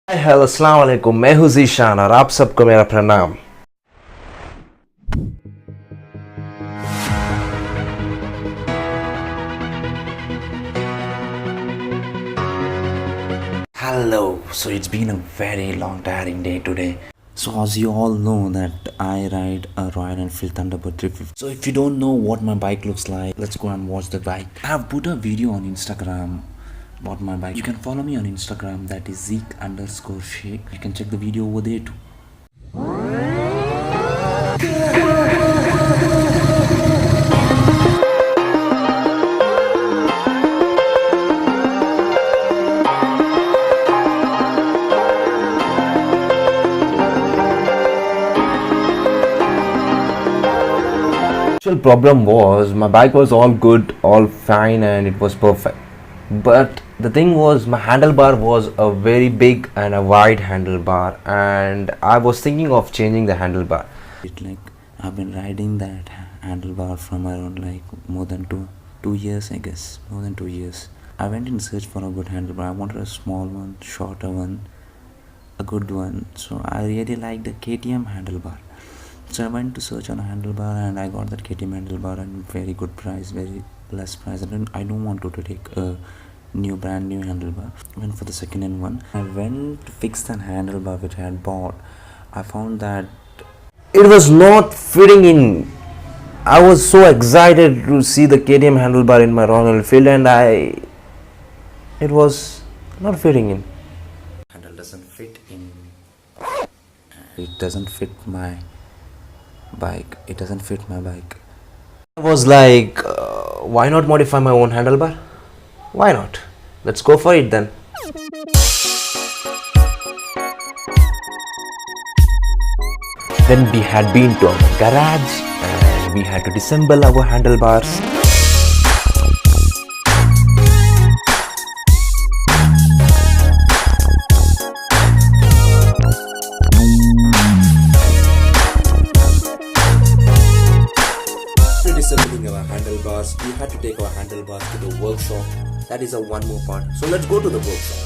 Hello अस्सलाम वालेकुम, मैं हूं ज़ीशान और आप सबको मेरा प्रणाम। Hello, so it's been a very long tiring day today. So as you all know that I ride a Royal Enfield Thunderbird 350. So if you don't know what my bike looks like, let's go and watch the bike. I have put a video on Instagram about my bike. You can follow me on Instagram, that is Zeek_Sheikh. You can check the video over there too. Actual problem was my bike was all good, all fine, and it was perfect. But the thing was, my handlebar was a very big and a wide handlebar, and I was thinking of changing the handlebar. I've been riding that handlebar from around more than two years, I guess, more than 2 years. I went in search for a good handlebar. I wanted a small one, shorter one, a good one. So I really liked the KTM handlebar. So I went to search on a handlebar and I got that KTM handlebar at very good price, very less price. I don't want to take a brand new handlebar. I went for the second hand one. I went to fix that handlebar which I had bought. I found that it was not fitting in. I was so excited to see the KTM handlebar in my Royal Enfield and it was not fitting in. Handle doesn't fit in. It doesn't fit my bike. It doesn't fit my bike. I was like, why not modify my own handlebar? Why not? Let's go for it then. Then we had been to our garage and we had to disassemble our handlebars. Disassembling our handlebars, we had to take our handlebars to the workshop. That is a one more part. So let's go to the workshop.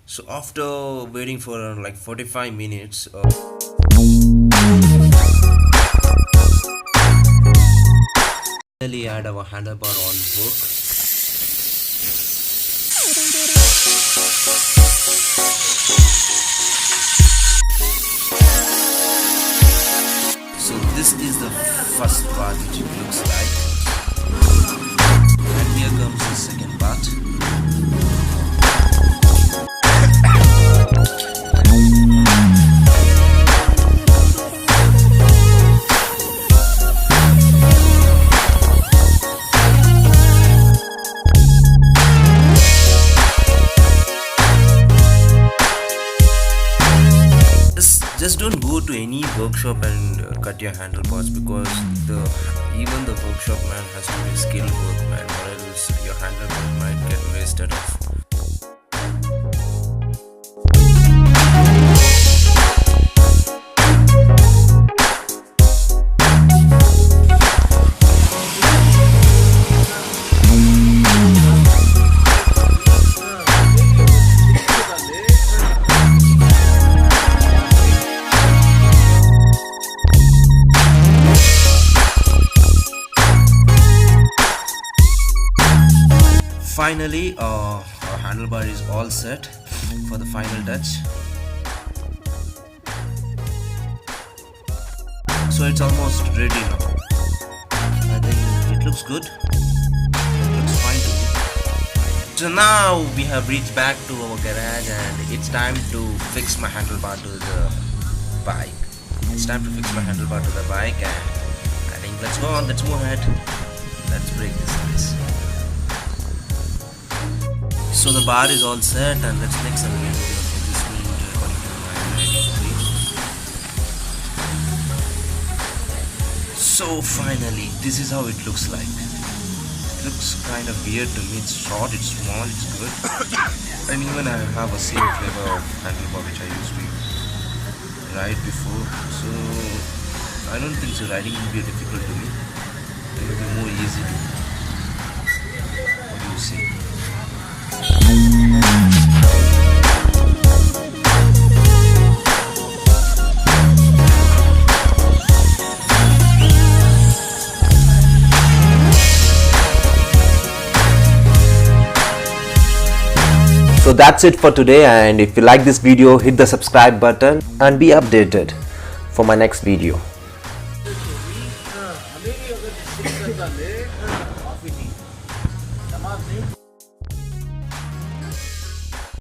So after waiting for around 45 minutes, finally had our handlebar on work. So this is the first part which it looks like, and here comes the second part. Just don't go to any workshop and cut your handlebars, because even the workshop man has to be skilled workman, or else your handlebar might get wasted off. Finally, our handlebar is all set for the final touch. So it's almost ready now. I think it looks good. It looks fine to me. So now we have reached back to our garage and it's time to fix my handlebar to the bike. It's time to fix my handlebar to the bike, and I think let's go on, let's move ahead. Let's break this ice. So the bar is all set, and let's make some video for this video according to my riding. So finally, this is how it looks like. It looks kind of weird to me. It's short, it's small, it's good. And even I have a same flavor of handlebar which I used to ride before. So I don't think so riding will be difficult to me. It will be more easy to me. What do you say? So that's it for today, and if you like this video, hit the subscribe button and be updated for my next video.